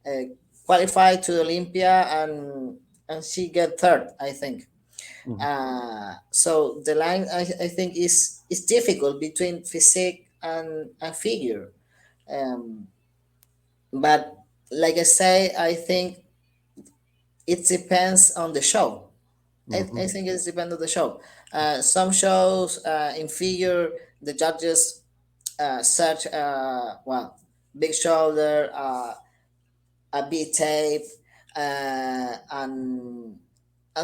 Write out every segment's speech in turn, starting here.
uh, qualified to Olympia, and she get third, I think. Mhm. So the line, I think, is difficult between physique and figure. Um, but like I say, I think it depends on the show. I Mhm. think it depends on the show. Some shows in figure, the judges search, well, big shoulder, a big tape, and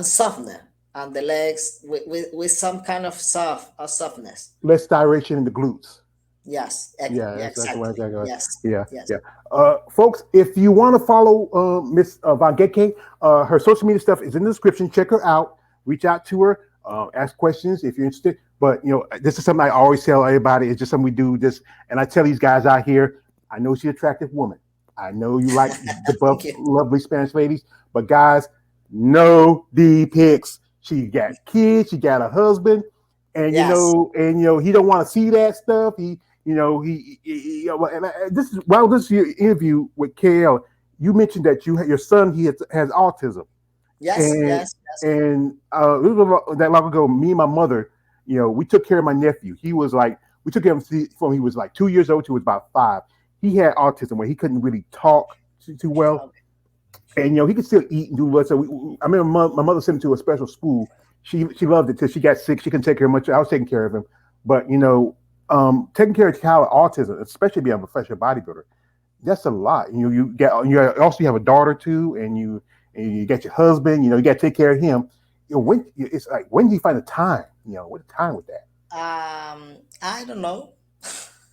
softener, and the legs with some kind of softness. Less direction in the glutes. Yes, Yeah, yeah, that's what I'm exactly. saying. Yes, Yeah, yes. yeah. Folks, if you want to follow Miss Van Geke, her social media stuff is in the description. Check her out. Reach out to her. Ask questions if you're interested. But this is something I always tell everybody. It's just something we do. This, and I tell these guys out here. I know she's an attractive woman. I know you like the buff, Thank you. lovely Spanish ladies. But guys, no D pics. She got kids. She got a husband, and Yes, he don't want to see that stuff. This is while this is your interview with KL, you mentioned that your son has autism, yes, and yes, yes. this was that long ago. Me and my mother, we took care of my nephew. He was like we took him from he was like 2 years old to he was about 5. He had autism where he couldn't really talk too well, Okay. and he could still eat and do what. So I remember my mother sent him to a special school. She loved it till she got sick. She couldn't take care of much. I was taking care of him, but taking care of a child with autism, especially being a professional bodybuilder, that's a lot. You also you have a daughter too, and you got your husband. You got to take care of him. When it's like when do you find the time? What the time with that? I don't know.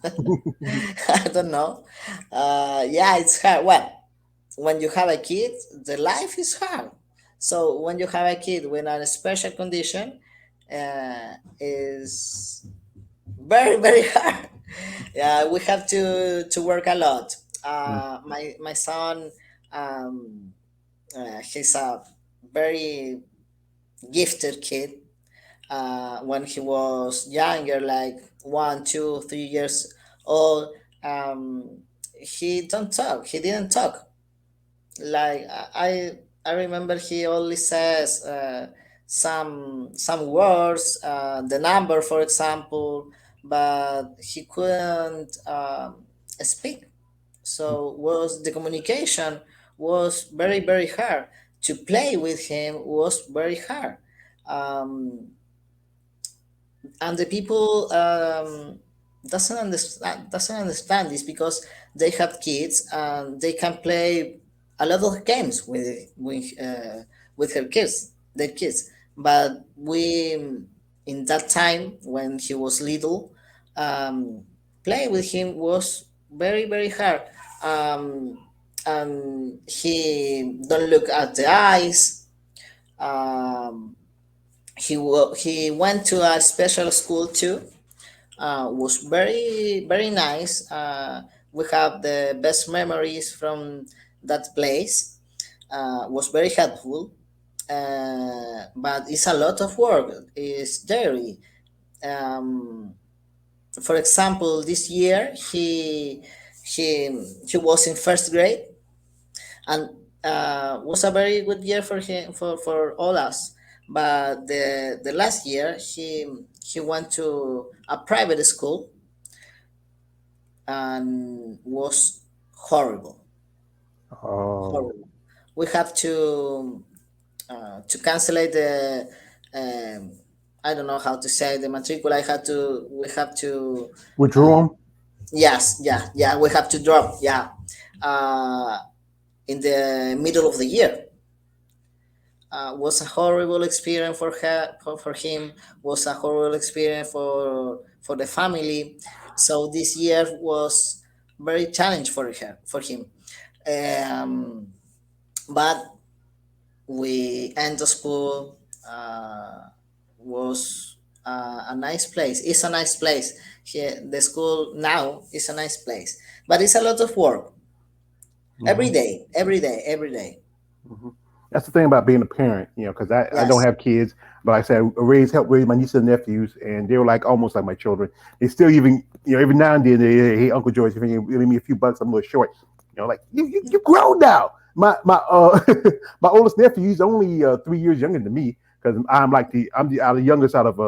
I don't know. Yeah, it's hard. Well, when you have a kid, the life is hard. So when you have a kid with a special condition, is very hard. Yeah, we have to work a lot. My son, um, he's a very gifted kid. When he was younger, like 1, 2, 3 years old, um, he don't talk. He didn't talk. Like I remember he only says some words, the number, for example, but he couldn't speak. So was the communication was very hard. To play with him was very hard. Um, and the people doesn't understand this because they have kids and they can play a lot of games with her kids, their kids. But we, in that time when he was little, um, play with him was very hard. um, and he don't look at the eyes. um, he went to a special school too. Was very nice. We have the best memories from that place. Was very helpful, but it's a lot of work. It's daily. Um, for example, this year he was in first grade, and was a very good year for him, for all us. But the last year he went to a private school and was horrible, Oh, horrible. We have to cancel the, um, I don't know how to say, the matricula. We have to, withdraw uh, him. yes, yeah, we have to drop, yeah, uh, in the middle of the year. Was a horrible experience for her, for him. Was a horrible experience for the family. So this year was very challenge for her, for him. um, but we end the school. Was a nice place. It's a nice place. Here the school now is a nice place, but it's a lot of work every Hmm. day, every day. Hmm. That's the thing about being a parent, because I don't Yes. have kids, but like I said, help raise my nieces and nephews, and they were like almost like my children. They still even, every now and then, hey, Uncle George, if you leave me a few bucks, I'm a little short. Like you grown now. My my oldest nephew, he's only 3 years younger than me because I'm the youngest out of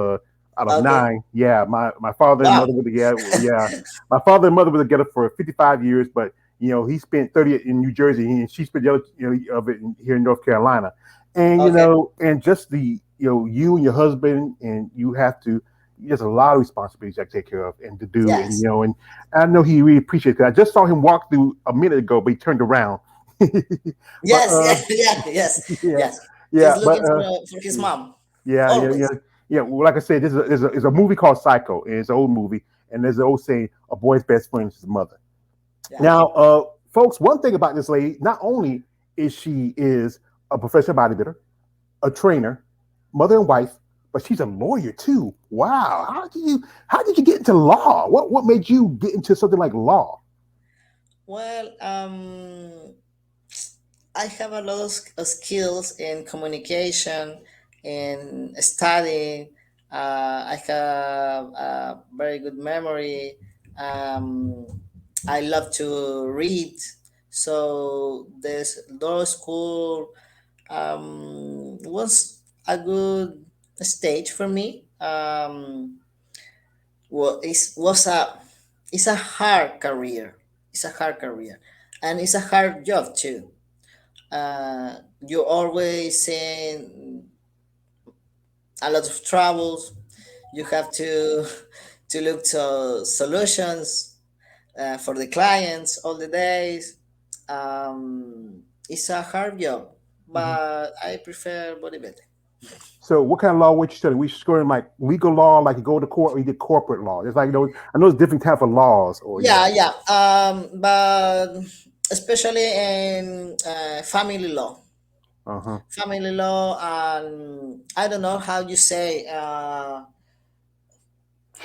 Okay. nine. Yeah, my father and mother Wow. were together. Yeah, my father and mother were together for 55 years, but he spent 30 in New Jersey, and she spent the other of it here in North Carolina. And Okay. and just you and your husband, and you have to. There's a lot of responsibilities I take care of and to do, and Yes. and I know he really appreciates that. I just saw him walk through a minute ago, but he turned around. but Yes. Yeah. Yeah. Yes. yeah, Yes. yeah, He's but looking for his mom. yeah, yeah, yeah, Always. yeah. Well, like I said, there's a movie called Psycho, and it's an old movie, and there's an old saying, "A boy's best friend is his mother." Yeah. Now, folks, one thing about this lady, not only is a professional bodybuilder, a trainer, mother and wife, but she's a lawyer too. Wow, how did you get into law? What made you get into something like law? Well, I have a lot of skills in communication, in studying. I have a very good memory. Um, I love to read. So this law school was a good stage for me. Well, it's a hard career. It's a hard career, and it's a hard job too. You're always in a lot of troubles. You have to to look to solutions for the clients all the days. It's a hard job, Mhm. but I prefer bodybuilding. So, what kind of law were you studying? We scoring like legal law, like you go to court, or you did corporate law. It's like I know it's different type of laws, or Yeah, yeah. But especially in family law, uh huh, and I don't know how you say like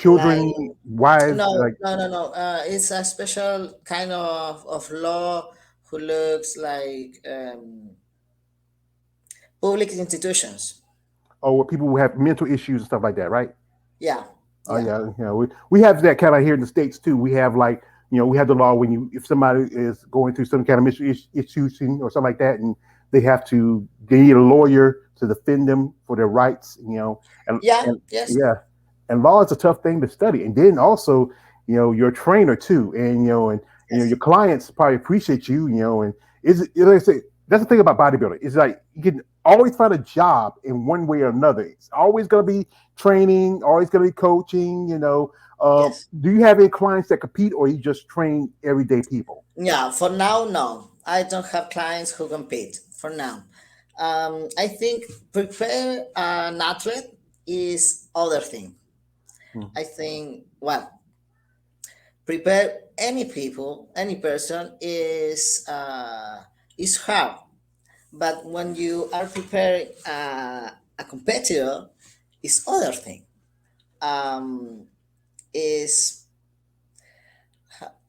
children, wives, no, like no, no, no. It's a special kind of law who looks like public institutions. or people who have mental issues and stuff like that, right? Yeah, Oh yeah, yeah, yeah. We have that kind of here in the states too. We have like we have the law when if somebody is going through some kind of issues or something like that, and they need a lawyer to defend them for their rights. And yeah, and yes, yeah, and law is a tough thing to study. And then also you're a trainer too, and your yes, clients probably appreciate you. And like I say, that's the thing about bodybuilding. It's like you can always find a job in one way or another. It's always going to be training, always going to be coaching. yes. Do you have any clients that compete, or you just train everyday people? Yeah, for now, no. I don't have clients who compete for now. I think prepare an athlete is other thing. Hmm. I think well, prepare any people, any person is hard. But when you are preparing a competitor, is other thing. Um, is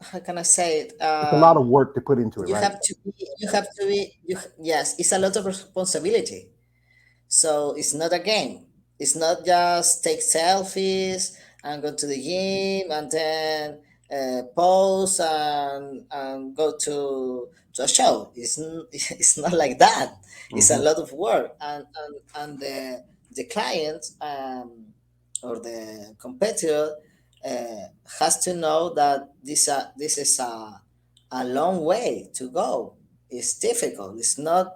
how can I say it? It's a lot of work to put into it, You right? have to be. You have to be. Yes, it's a lot of responsibility. So it's not a game. It's not just take selfies and go to the gym and then pose and go to a show. It's not like that. It's a Hmm. lot of work, and the client or the competitor has to know that this is a long way to go. It's difficult. It's not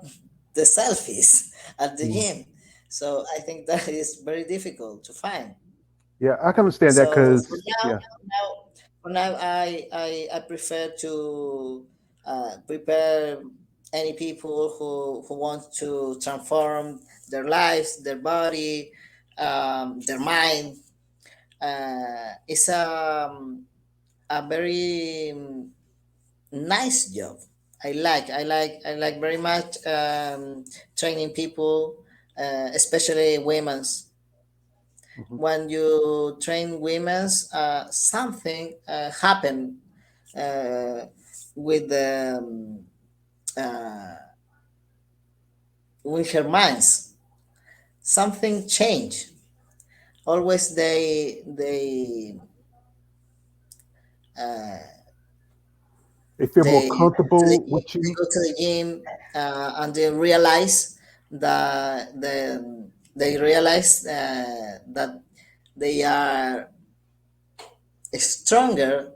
the selfies at the Hmm. gym. So I think that is very difficult to find. Yeah, I can understand that So because yeah. for now, I prefer to prepare any people who want to transform their lives, their body, their mind. It's a very nice job. I like very much training people, especially women's. Mhm. When you train women's, something happen uh, with the with her minds. Something change. Always They feel more comfortable with They you. go to the gym, and they realize that they realize that they are stronger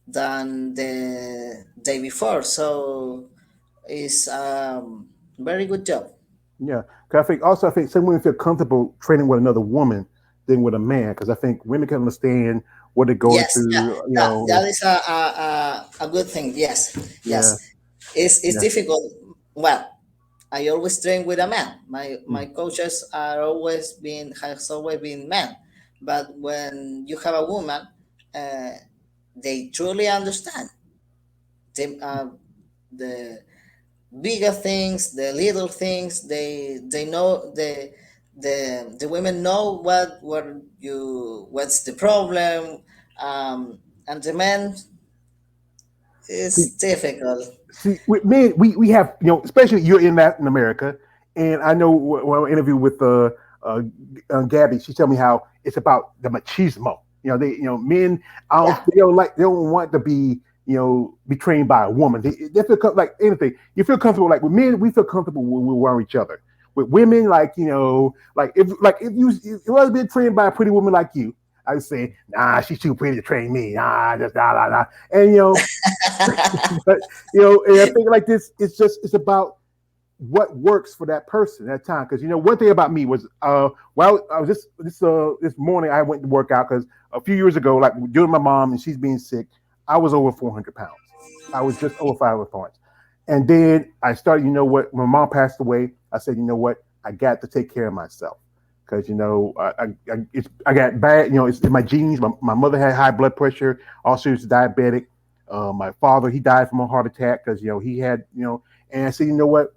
than the day before. So it's very good job. Yeah, 'cause I think some women feel comfortable training with another woman than with a man because I think women can understand what they're going Yes, yeah, through. You that know, is a good thing. Yes, yeah, yes. It's yeah, difficult. Well, I always train with a man. My mm, coaches are always been has always been men, but when you have a woman, uh, they truly understand. They, the bigger things, the little things, they know the women know what's the problem, and the men see, is difficult. see, with men, we have especially you're in Latin America, and I know when I interviewed with Gabby, she told me how it's about the machismo. Men, I don't, Yeah, they don't want to be be trained by a woman. They feel like anything. You feel comfortable like with men. We feel comfortable when we're around each other. With women, if you was being trained by a pretty woman like you, I would say, nah, she's too pretty to train me. Nah, just nah, nah, nah. And but and I think like this, it's about what works for that person at that time. Because one thing about me was, well, I was this morning I went to work out because a few years ago, like during my mom and she's being sick, I was over 400 pounds. I was just over 500 pounds, and then I started. You know what? When my mom passed away, I said, you know what? I got to take care of myself because I got bad. It's in my genes. My mother had high blood pressure. Also, she was diabetic. My father, he died from a heart attack because he had and I said, you know what?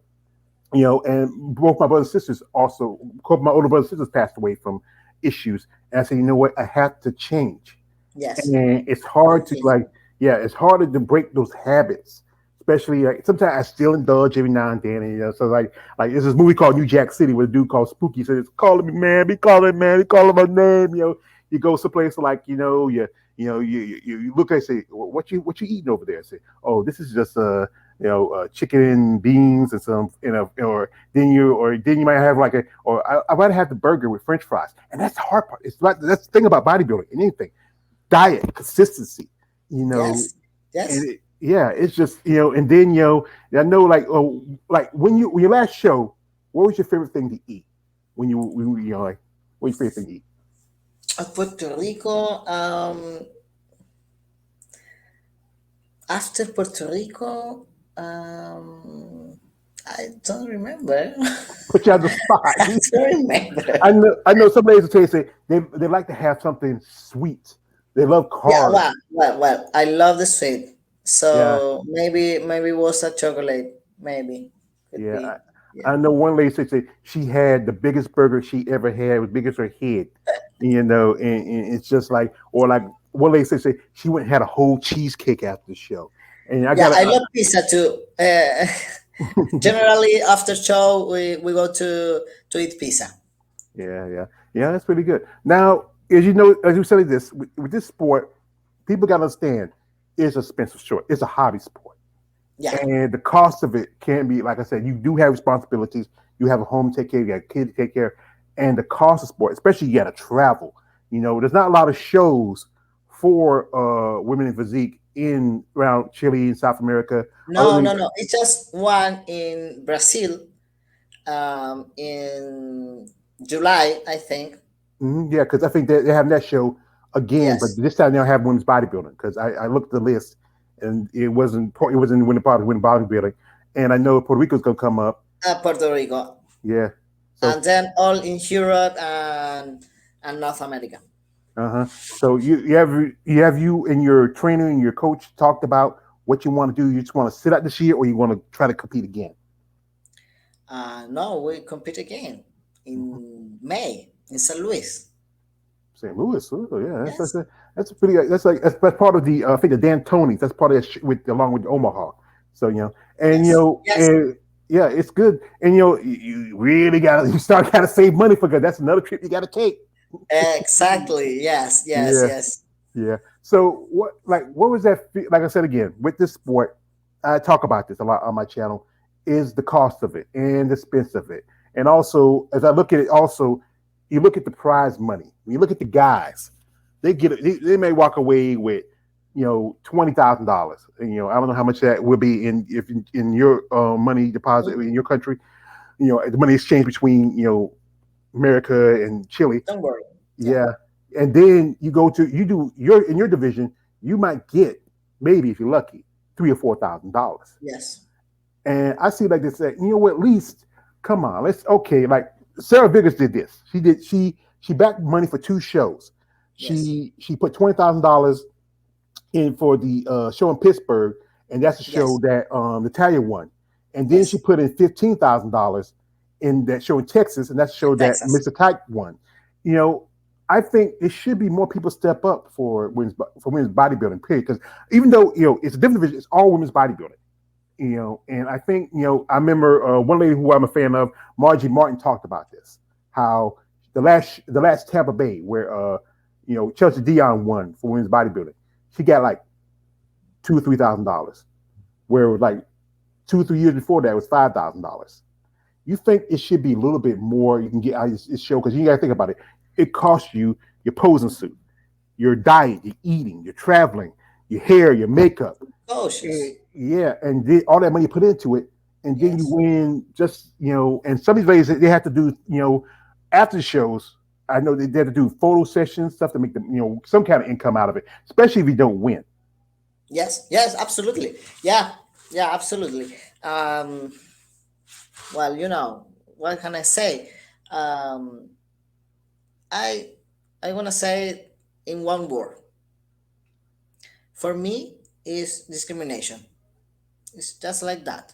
And both my brothers and sisters also, both my older brothers and sisters passed away from issues. And I said, you know what? I have to change. yes, And it's hard to continue. like, yeah, it's harder to break those habits. Especially like sometimes I still indulge every now and then. And, so like there's this movie called New Jack City with a dude called Spooky says, calling me man, be calling man, be calling my name. You go someplace like you look at say, well, what you eating over there? I say, oh, this is just chicken and beans and some or then you might have like I might have the burger with French fries, and that's the hard part. It's like that's the thing about bodybuilding and anything diet consistency, you know, Yes, yes. yeah, it's just and then I know like when your last show, what was your favorite thing to eat when like what's your favorite thing to eat? Puerto Rico. After Puerto Rico, I don't remember. Put you on the spot. I don't remember. I know some ladies will tell you say they like to have something sweet. They love Yeah, carbs. well. I love the sweet, Yeah, so maybe it was a chocolate. Maybe could yeah. be. I Yeah. know one lady said she had the biggest burger she ever had. It was big as her head, and it's just like, or like one lady said she went and had a whole cheesecake after the show. And I Yeah, got I to, love pizza too. Generally, after show, we go to eat pizza. yeah, yeah, yeah, that's pretty good. Now, as you said this, with this sport, people got to understand it's a expensive sport. It's a hobby sport. Yeah. And the cost of it can be, like I said, you do have responsibilities. You have a home to take care of, you got a kid to take care of. And the cost of sport, especially you got to travel. There's not a lot of shows for women in physique in around Chile and South America. Other No, than, no, no. It's just one in Brazil, in July, I think. yeah, because I think they're having that show again, but Yes. this time they'll have women's bodybuilding because I looked at the list and it wasn't women's bodybuilding, and I know Puerto Rico's gonna come up. Puerto Rico, Yeah, so and then all in Europe and North America. so you and your trainer and your coach talked about what you want to do. You just want to sit out this year, or you want to try to compete again. No, we compete again Mhm. in May in St. Louis. St. Louis, oh, yeah, Yes. that's a pretty that's part of the I think the Dan Tonys. That's part of that with along with Omaha. So and Yes. Yes. yeah, it's good. And you really got to you start got to save money for good. That's another trip you got to take. Exactly. Yes. Yes. Yeah, Yes. yeah. So what was that? Like I said again, with this sport, I talk about this a lot on my channel. Is the cost of it and the expense of it, and also as I look at it, also you look at the prize money. When you look at the guys, they get it. They may walk away with $20,000. I don't know how much that will be in your money deposit in your country. The money exchange between America and Chile. Don't worry. Yeah. Yeah. And then you do your in your division, you might get maybe if you're lucky, $3,000 or $4,000. Yes. And I see like this, at least come on, let's okay. Like Sarah Vickers did this. She backed money for two shows. Yes. She put $20,000 in for the show in Pittsburgh, and that's a show Yes. that Natalia won. And then she Yes. put in $15,000 in that show in Texas, and that's a show In that Texas. Mr. Kite won. You know, I think it should be more people step up for women's bodybuilding. Period. Because even though it's a different division, it's all women's bodybuilding. And I think I remember one lady who I'm a fan of, Margie Martin, talked about this. How the last Tampa Bay where Chelsea Dion won for women's bodybuilding, she got like $2,000 or $3,000, where it was like 2 or 3 years before that it was $5,000. You think it should be a little bit more you can get out of this show because you got to think about it. It costs you your posing suit, your diet, your eating, your traveling, your hair, your makeup. Cautious. Yeah, and all that money put into it, and then you Yes. win. Just and some of these ladies they have to do after the shows. I know they have to do photo sessions, stuff to make them some kind of income out of it, especially if you don't win. Yes. Yes. Absolutely. Yeah. Yeah. Absolutely. Well, what can I say? Um, I I wanna say it in one word. For me, is discrimination. It's just like that.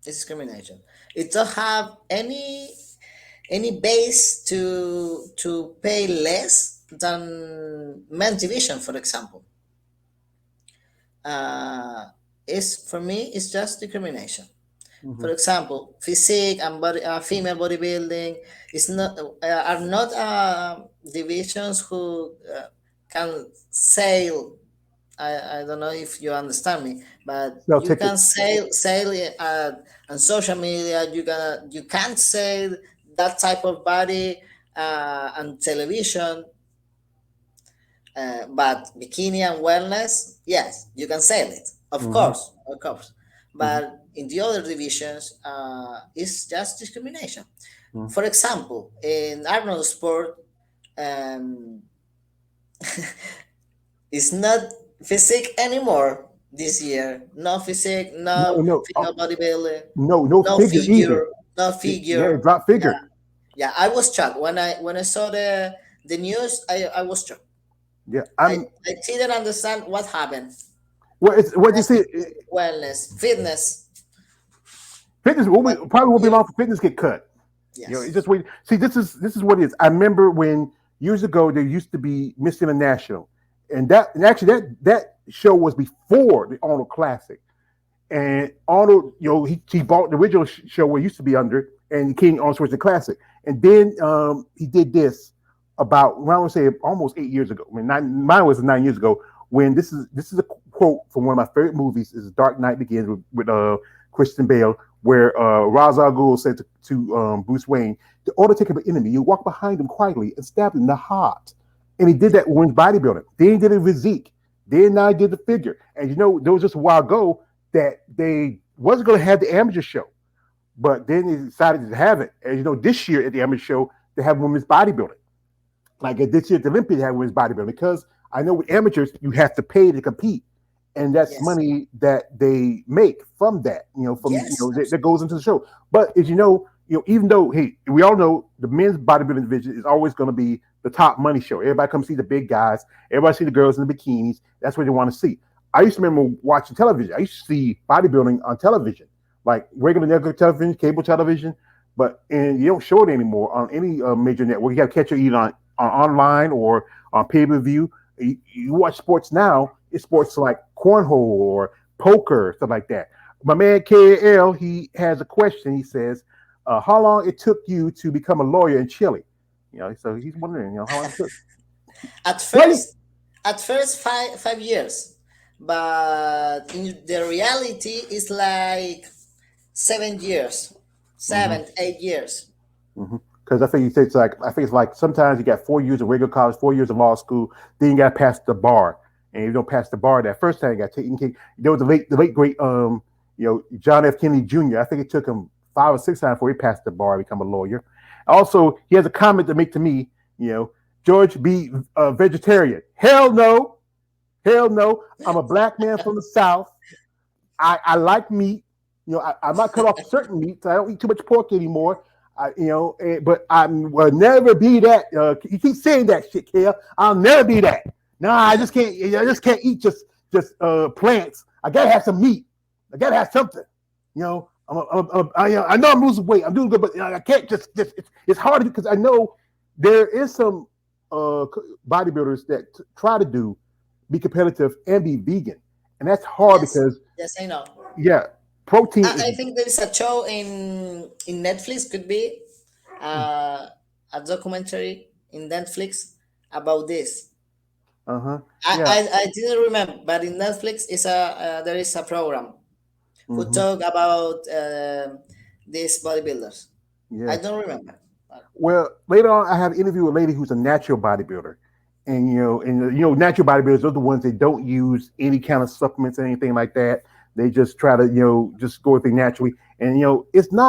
It's discrimination. It don't have any base to pay less than men's division, for example. Uh, is for me, it's just discrimination. For Hmm. example, physique and female bodybuilding is not are not divisions who can sail. I don't know if you understand me, but Sell you can tickets. sail on social media. You can't sail that type of body on television. But bikini and wellness, yes, you can sell it, Hmm. of course. Hmm. But in the other divisions, it's just discrimination. Hmm. For example, in Arnold Sport, um, it's not physique anymore this year. No physique, No, no no, female bodybuilding, no no figure either. figure, no Yeah, figure. it dropped Yeah, figure. yeah. I was shocked when I saw the news. I was shocked. Yeah, I didn't understand what happened. it's what you see. Wellness, fitness. Fitness What? probably won't be Yeah. long for fitness get cut. It's Yes. just wait. See, this is what it is. I remember when years ago there used to be Miss International, and actually that show was before the Arnold Classic. And Arnold, he bought the original show where it used to be under, and King Arnold Schwarzenegger Classic. And then he did this about, well, I want to say almost 8 years ago. I mean, mine was 9 years ago. When this is a quote from one of my favorite movies. Is Dark Knight Begins with Christian Bale, where Ra's al Ghul said to Bruce Wayne, "The order to take an enemy, you walk behind him quietly and stab him in the heart." And he did that when bodybuilding. Then he did it with Zeke. Then now he did the figure. And there was just a while ago that they wasn't going to have the amateur show, but then they decided to have it. And this year at the amateur show they have women's bodybuilding. Like this year at the Olympia they have women's bodybuilding because I know with amateurs you have to pay to compete, and that's Yes. money that they make from that. From Yes. that goes into the show. But as even though hey, we all know the men's bodybuilding division is always going to be the top money show. Everybody comes see the big guys. Everybody see the girls in the bikinis. That's what they want to see. I used to remember watching television. I used to see bodybuilding on television, like regular network television, cable television, and you don't show it anymore on any major network. You have to catch it either on online or on pay per view. You watch sports now. It's sports like cornhole or poker, stuff like that. My man KL, he has a question. He says, "How long it took you to become a lawyer in Chile?" So he's wondering, how long it took. At Well, first, at first 5 years, but in the reality it's like 7 years, Mm-hmm. 7 8 years. Because I think you say it's like I think it's like sometimes you got 4 years of regular college, 4 years of law school, then you got to pass the bar, and if you don't pass the bar that first time, you got taken. There was the late great John F. Kennedy Jr. I think it took him 5 or 6 times before he passed the bar and become a lawyer. Also, he has a comment to make to me. George, be a vegetarian. Hell no, hell no. I'm a black man from the South. I like meat. I'm not cut off certain meats. I don't eat too much pork anymore. But I will never be that. You keep saying that shit, Kale. I'll never be that. No, I just can't. I just can't eat just plants. I gotta have some meat. I gotta have something. I know I'm losing weight. I'm doing good, but I can't just. It's hard because I know there is some bodybuilders that try to be competitive and be vegan, and that's hard Yes, because yes, I know. yeah, protein is. I think there is a show in Netflix, could be uh, a documentary in Netflix about this. Uh huh. I, Yeah. I, I didn't remember, but in Netflix is a there is a program who Hmm. talk about these bodybuilders. I Yes. don't remember. Well, later on, I have an interview with a lady who's a natural bodybuilder, and natural bodybuilders are the ones that don't use any kind of supplements or anything like that. They just try to just go with it naturally, and it's not